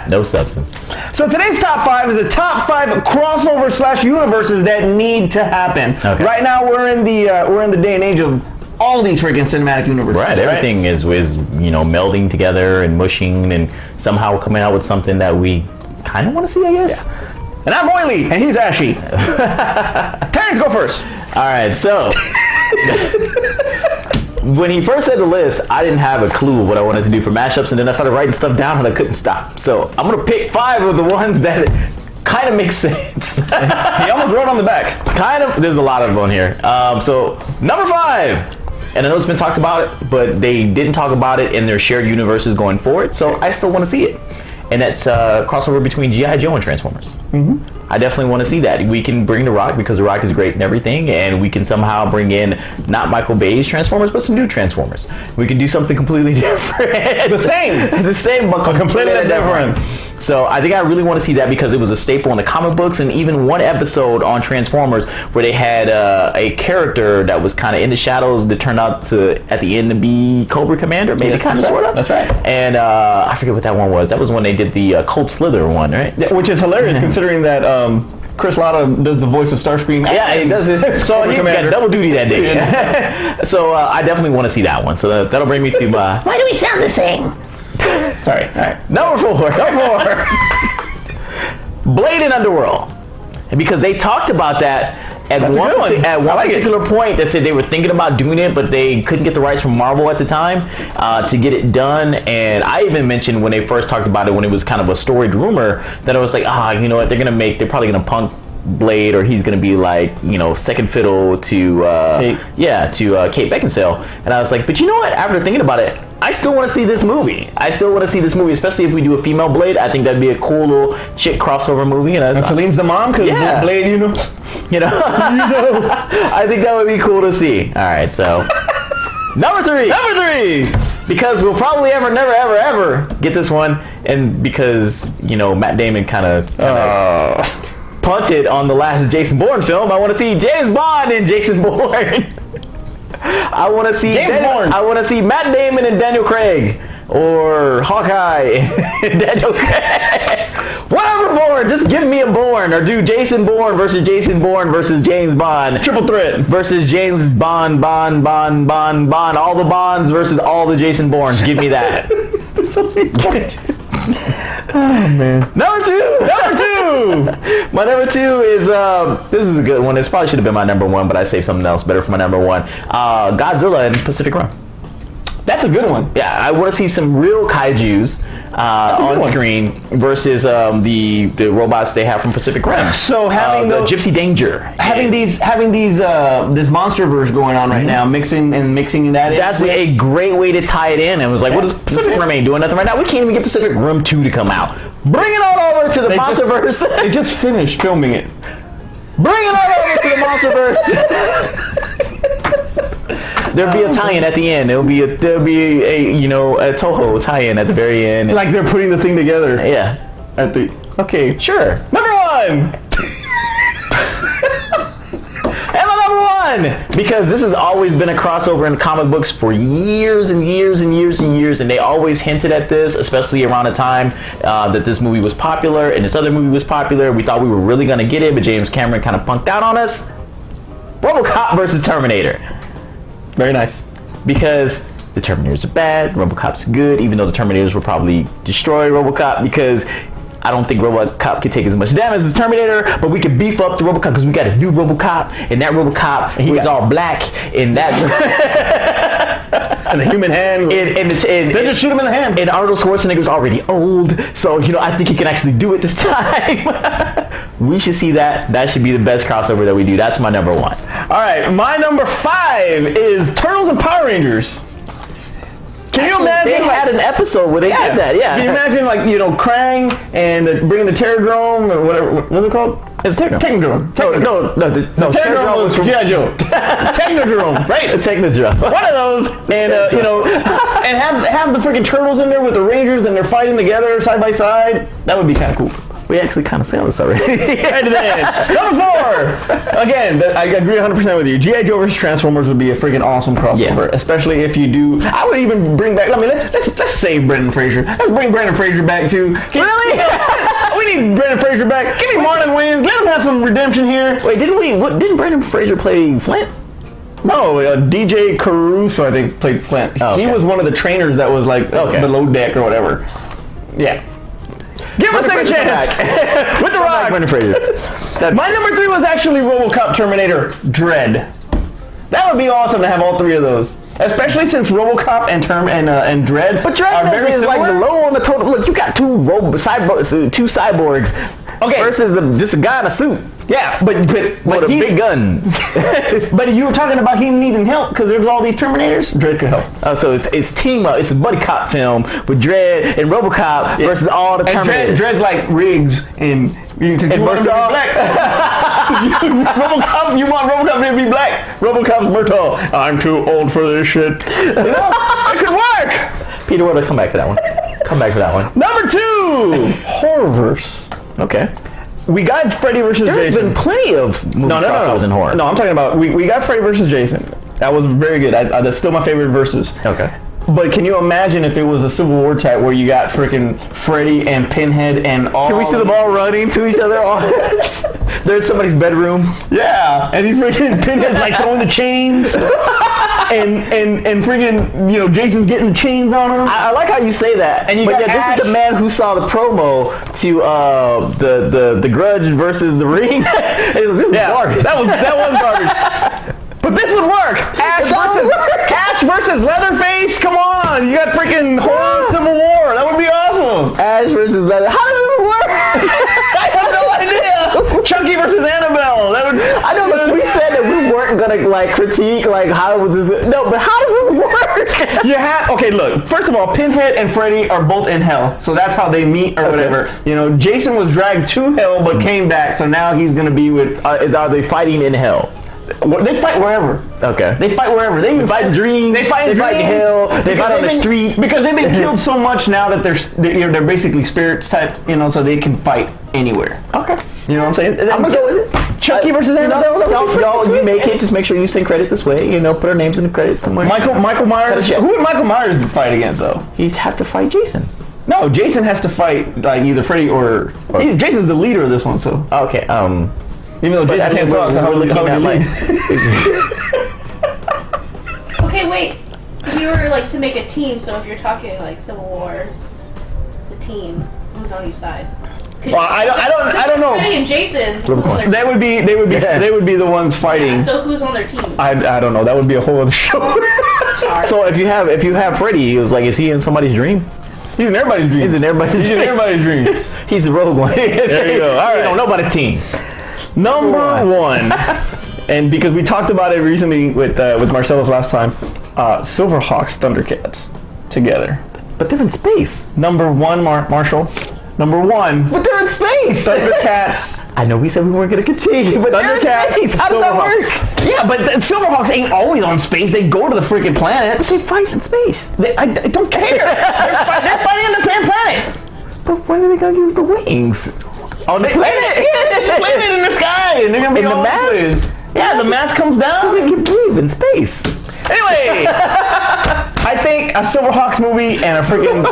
No substance. So today's top 5 is the top 5 crossover / universes that need to happen. Okay. Right now we're in the day and age of all these freaking cinematic universes. Right, everything is melding together and mushing and somehow coming out with something that we kind of want to see, I guess. Yeah. And I'm Oily, and he's Ashy. Terrence, go first. All right, so when he first said the list, I didn't have a clue of what I wanted to do for mashups, and then I started writing stuff down and I couldn't stop. So I'm gonna pick 5 of the ones that kind of make sense. He almost wrote on the back. Kind of. There's a lot of them on here. So number 5, and I know it's been talked about it, but they didn't talk about it in their shared universes going forward. So I still want to see it, and that's crossover between G.I. Joe and Transformers. Mm-hmm. I definitely want to see that. We can bring The Rock because The Rock is great and everything, and we can somehow bring in not Michael Bay's Transformers, but some new Transformers. We can do something completely different. The same. It's the same, but completely different. So I think I really want to see that because it was a staple in the comic books, and even one episode on Transformers where they had a character that was kind of in the shadows that turned out to, at the end, to be Cobra Commander, maybe Yes, kind of, sort of. That's right. And I forget what that one was. That was when they did the Cold Slither one, right? Yeah, which is hilarious considering that Chris Latta does the voice of Starscream. Yeah, he does it. So he got double duty that day. So I definitely want to see that one. So that'll bring me to my... Why do we sound the same? Sorry. All right. Number 4. Blade and Underworld. And because they talked about that at one particular point, that said they were thinking about doing it, but they couldn't get the rights from Marvel at the time to get it done. And I even mentioned when they first talked about it, when it was kind of a storied rumor, that I was like, you know what, they're probably gonna punk Blade, or he's gonna be like, second fiddle to Kate Beckinsale. And I was like, but you know what, after thinking about it, I still want to see this movie. Especially if we do a female Blade. I think that'd be a cool little chick crossover movie. And Celine's the mom, because Blade, I think that would be cool to see. All right, so number 3, because we'll probably never ever get this one, and because Matt Damon kind of punted on the last Jason Bourne film, I want to see James Bond in Jason Bourne. I want to see Bourne. I want to see Matt Damon and Daniel Craig, or Hawkeye and Daniel Craig. Whatever Bourne, just give me a Bourne, or do Jason Bourne versus James Bond. Triple threat. Versus James Bond, Bond. All the Bonds versus all the Jason Bournes. Give me that. Oh man. Number 2. My number 2 is this is a good one. This probably should have been my number 1, but I saved something else better for my number 1. Godzilla and Pacific Rim. That's a good one. Yeah, I want to see some real kaijus on screen versus the robots they have from Pacific Rim. So having the Gypsy Danger, having these this MonsterVerse going on right now, mixing that in. That's a great way to tie it in. And it was like, what is Pacific Rim ain't doing nothing right now? We can't even get Pacific Rim 2 to come out. Bring it all over to the MonsterVerse. They just finished filming it. Bring it all over to the MonsterVerse. There'll be a tie-in at the end. There'll be a Toho tie-in at the very end. Like they're putting the thing together. Yeah. Okay. Sure. Number 1. And my number 1, because this has always been a crossover in comic books for years and years, and they always hinted at this, especially around the time that this movie was popular and this other movie was popular. We thought we were really gonna get it, but James Cameron kind of punked out on us. RoboCop versus Terminator. Very nice. Because the Terminators are bad, RoboCop's good, even though the Terminators will probably destroy RoboCop, because I don't think RoboCop could take as much damage as Terminator, but we could beef up the RoboCop because we got a new RoboCop, and that RoboCop was all black, and that and the human hand, and they just shoot him in the hand. And Arnold Schwarzenegger's already old, so I think he can actually do it this time. We should see that. That should be the best crossover that we do. That's my number 1. All right, my number 5 is Turtles and Power Rangers. Can you imagine? They had an episode where they did that. Yeah. Can you imagine, Krang and bringing the Terradrome or whatever? What's it called? It's Technodrome. No. Technodrome was G.I. Joe. Technodrome, right? A Technodrome. One of those, and and have the freaking turtles in there with the Rangers, and they're fighting together side by side. That would be kind of cool. We actually kind of said this already. Hand-to-hand. Number 4. Again, I agree 100% with you. G.I. Joe vs. Transformers would be a freaking awesome crossover, especially if you do. I would even bring back. Let's save Brendan Fraser. Let's bring Brendan Fraser back too. Really? We need Brendan Fraser back. Give me Marlon Wayans. Let him have some redemption here. Wait, didn't Brendan Fraser play Flint? No, DJ Caruso, I think, played Flint. Oh, okay. He was one of the trainers that was like below deck or whatever. Yeah. Give us a second chance. With The Rock. Brendan Fraser. My number 3 was actually RoboCop Terminator Dread. That would be awesome to have all 3 of those. Especially since RoboCop and Dread But Dread are very is similar. like low on the total. Look, you got two cyborgs versus just a guy in a suit. Yeah, but With a big gun. But you were talking about him needing help because there's all these Terminators. Dread could help. So it's team up. It's a buddy cop film with Dread and RoboCop versus all the Terminators. And Dread's like Riggs and Murtaugh. RoboCop, you want RoboCop to be black? RoboCop's Murtaugh. I'm too old for this shit. It could work. Peter, we'll come back to that one. Come back to that one. Number 2, Horrorverse. Okay. We got Freddy versus There's Jason. been plenty of movie crossovers in horror. No, I'm talking about we got Freddy versus Jason. That was very good. That's still my favorite versus. Okay. But can you imagine if it was a Civil War type where you got freaking Freddy and Pinhead and all? Can we see them all running to each other? They're in somebody's bedroom. Yeah, and he's freaking Pinhead's like throwing the chains, and freaking Jason's getting the chains on him. I like how you say that. And this is the man who saw the promo to the Grudge versus The Ring. This is garbage. That was garbage. But this would work. Ash versus Leatherface. Come on, you got freaking horror Civil War. That would be awesome. Ash versus Leather. How does this work? I have no idea. Chucky versus Annabelle. I know, but we said that we weren't gonna critique how was this. No, but how does this work? Okay, look. First of all, Pinhead and Freddy are both in hell, so that's how they meet or whatever. Jason was dragged to hell but came back, so now he's gonna be with. Are they fighting in hell? They fight wherever. Okay. They fight wherever. They fight in dreams. They fight in hell. They fight on the street. Because they've been killed so much now that they're basically spirits type, so they can fight anywhere. Okay. You know what I'm saying? I'm gonna go with it. Chucky versus Annabelle. Y'all, you make it. Just make sure you send credit this way. Put our names in the credits somewhere. Michael Myers. Who would Michael Myers fight against though? He'd have to fight Jason. No, Jason has to fight either Freddy or Jason's the leader of this one. So okay. Even though Jason can't talk, so how would he lead? Okay, wait. If you were to make a team, so if you're talking Civil War, it's a team. Who's on each side? Well, I don't know. Freddy and Jason. They would be the ones fighting. Yeah, so who's on their team? I don't know. That would be a whole other show. So if you have Freddy, he was is he in somebody's dream? He's in everybody's dreams. He's in everybody's dreams. He's a rogue one. There you go. All right. Nobody's team. Number 1, and because we talked about it recently with Marcellus last time, Silverhawks, Thundercats together. But they're in space. Number 1, Marshall. Number 1. But they're in space. Thundercats. I know we said we weren't going to continue, but Thundercats. They're in space. How does that work? Yeah, but the Silverhawks ain't always on space. They go to the freaking planets. They fight in space. I don't care. they're fighting on the planet. But when are they going to use the wings? On the planet in the sky, and they're gonna be in the mask. Yeah, the mask comes down. So they can breathe in space. Anyway, I think a Silverhawks movie and a freaking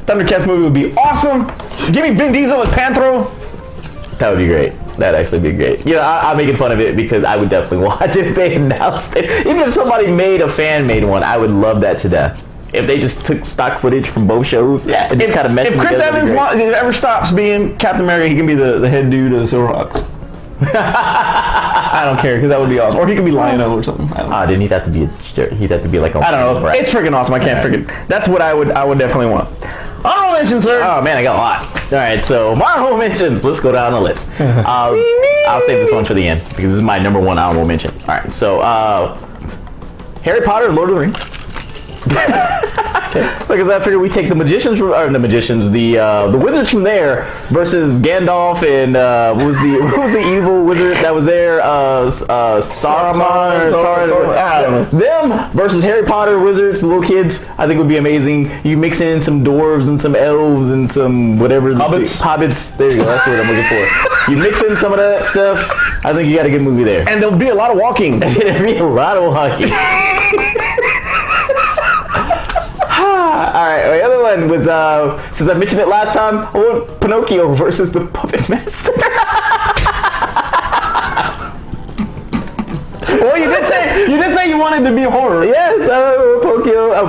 Thundercats movie would be awesome. Give me Vin Diesel as Panthro. That would be great. That'd actually be great. I'm making fun of it because I would definitely watch it if they announced it. Even if somebody made a fan made one, I would love that to death. If they just took stock footage from both shows and just kind of meshed If Chris Evans ever stops being Captain America, he can be the head dude of the Silverhawks. I don't care because that would be awesome. Or he could be Lionel or something. Then he'd have to be like a. I don't know. Right. It's freaking awesome. I can't freaking. That's what I would definitely want. Honorable mentions, sir. Oh man, I got a lot. All right, so my honorable mentions. Let's go down the list. I'll save this one for the end because this is my number 1 honorable mention. All right, so Harry Potter, Lord of the Rings. Because I figured we take the magicians from, or the magicians, the wizards from there versus Gandalf and what was the evil wizard that was there? Saruman. I don't know. Them versus Harry Potter wizards, the little kids. I think would be amazing. You mix in some dwarves and some elves and some whatever. Hobbits. There you go. That's what I'm looking for. You mix in some of that stuff. I think you got a good movie there. And there'll be a lot of walking. There'll be a lot of walking. All right, the other one was, since I mentioned it last time, I want Pinocchio versus the Puppet Master. Well, you did say you wanted to be horror. Yes,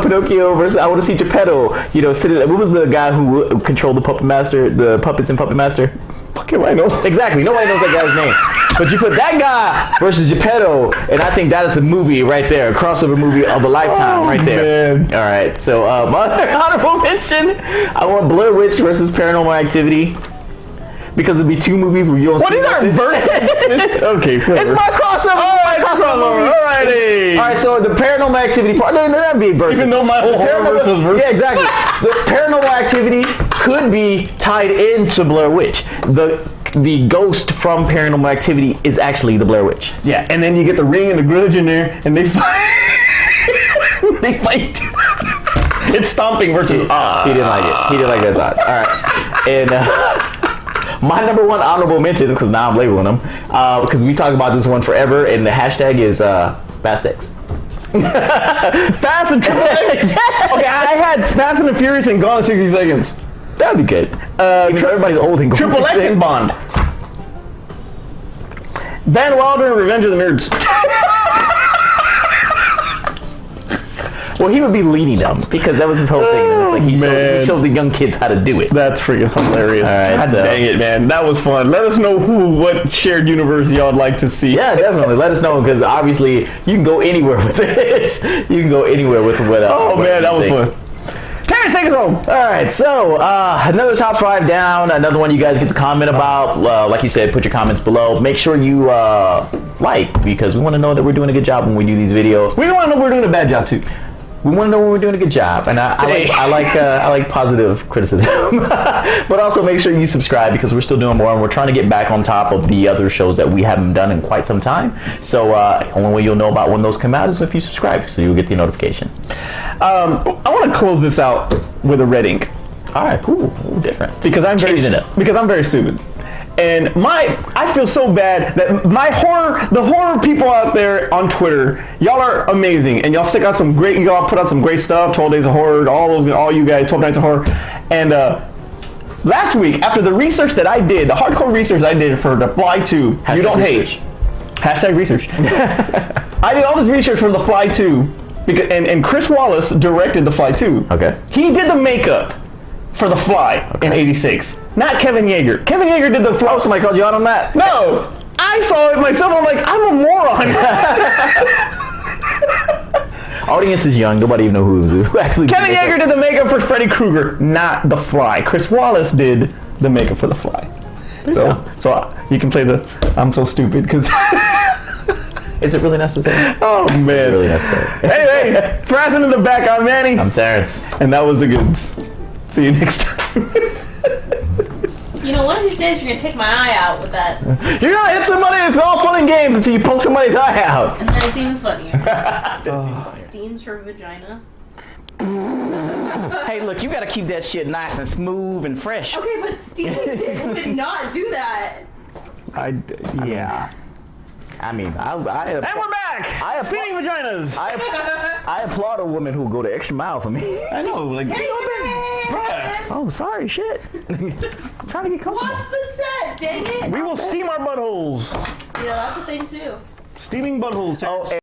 Pinocchio versus, I want to see Geppetto, sitting, what was the guy who controlled the Puppet Master, the puppets in Puppet Master? Fucking I know. Exactly, nobody knows that guy's name. But you put that guy versus Geppetto, and I think that is a movie right there, a crossover movie of a lifetime right there. Man. All right, so my other honorable mention, I want Blair Witch versus Paranormal Activity. Because it'd be two movies where you don't What see is our version? Okay, It's my crossover. Alrighty. All right, so the Paranormal Activity part, that'd be versus. Even though my whole horror versus versus. Yeah, exactly. The Paranormal Activity could be tied into Blair Witch. The ghost from Paranormal Activity is actually the Blair Witch. Yeah, and then you get the Ring and the Grudge in there, and they fight. They fight. It's stomping versus. He didn't like it. He didn't like that thought. All right, and. My number one honorable mention, because now I'm labeling them, because we talk about this one forever, and the hashtag is Fast X. Fast and Triple X. Okay, I had Fast and the Furious and Gone in 60 Seconds. That would be good. Everybody's old and Triple X and Bond. Van Wilder and Revenge of the Nerds. Well, he would be leading them because that was his whole thing. It was like he showed the young kids how to do it. That's freaking hilarious. All right, God dang it, man. That was fun. Let us know what shared universe y'all would like to see. Yeah, definitely. Let us know because obviously you can go anywhere with this. You can go anywhere with what. Oh man, that was fun. Terrence, take us home. All right, so another top 5 down. Another one you guys get to comment about. Like you said, put your comments below. Make sure you like because we want to know that we're doing a good job when we do these videos. We don't want to know we're doing a bad job too. We want to know when we're doing a good job, and I like positive criticism. But also make sure you subscribe because we're still doing more, and we're trying to get back on top of the other shows that we haven't done in quite some time. So only way you'll know about when those come out is if you subscribe, so you'll get the notification. I want to close this out with a red ink. All right, cool, different. Because I'm very stupid. And I feel so bad that the horror people out there on Twitter, y'all are amazing, and y'all put out some great stuff. 12 Days of Horror, all you guys, 12 Nights of Horror, and last week after the research that I did, the hardcore research I did for The Fly 2, You Don't Hate, hashtag research. I did all this research for The Fly 2, and Chris Wallace directed The Fly 2. Okay. He did the makeup for The Fly in '86. Not Kevin Yeager. Kevin Yeager did The Fly. Oh, somebody called you out on that? No. I saw it myself. I'm like, I'm a moron. Audience is young. Nobody even know who actually did Kevin Yeager did the makeup for Freddy Krueger, not The Fly. Chris Wallace did the makeup for The Fly. So you can play the I'm so stupid because. Is it really necessary? Oh man. It's really necessary. Anyway, for us in the back, I'm Manny. I'm Terrence. And that was the goods. See you next time. One of these days you're gonna take my eye out with that. You're gonna hit somebody. It's all fun and games until you poke somebody's eye out. And then it's even funnier. Steams her vagina. Hey, look, you gotta keep that shit nice and smooth and fresh. Okay, but steaming it would not do that. Yeah. I mean, and we're back. Steaming vaginas. I applaud a woman who will go the extra mile for me. I know, like. Oh, sorry, shit. I'm trying to get comfortable. Watch the set, dang it. We will steam our buttholes. Yeah, that's a thing too. Steaming buttholes. Oh,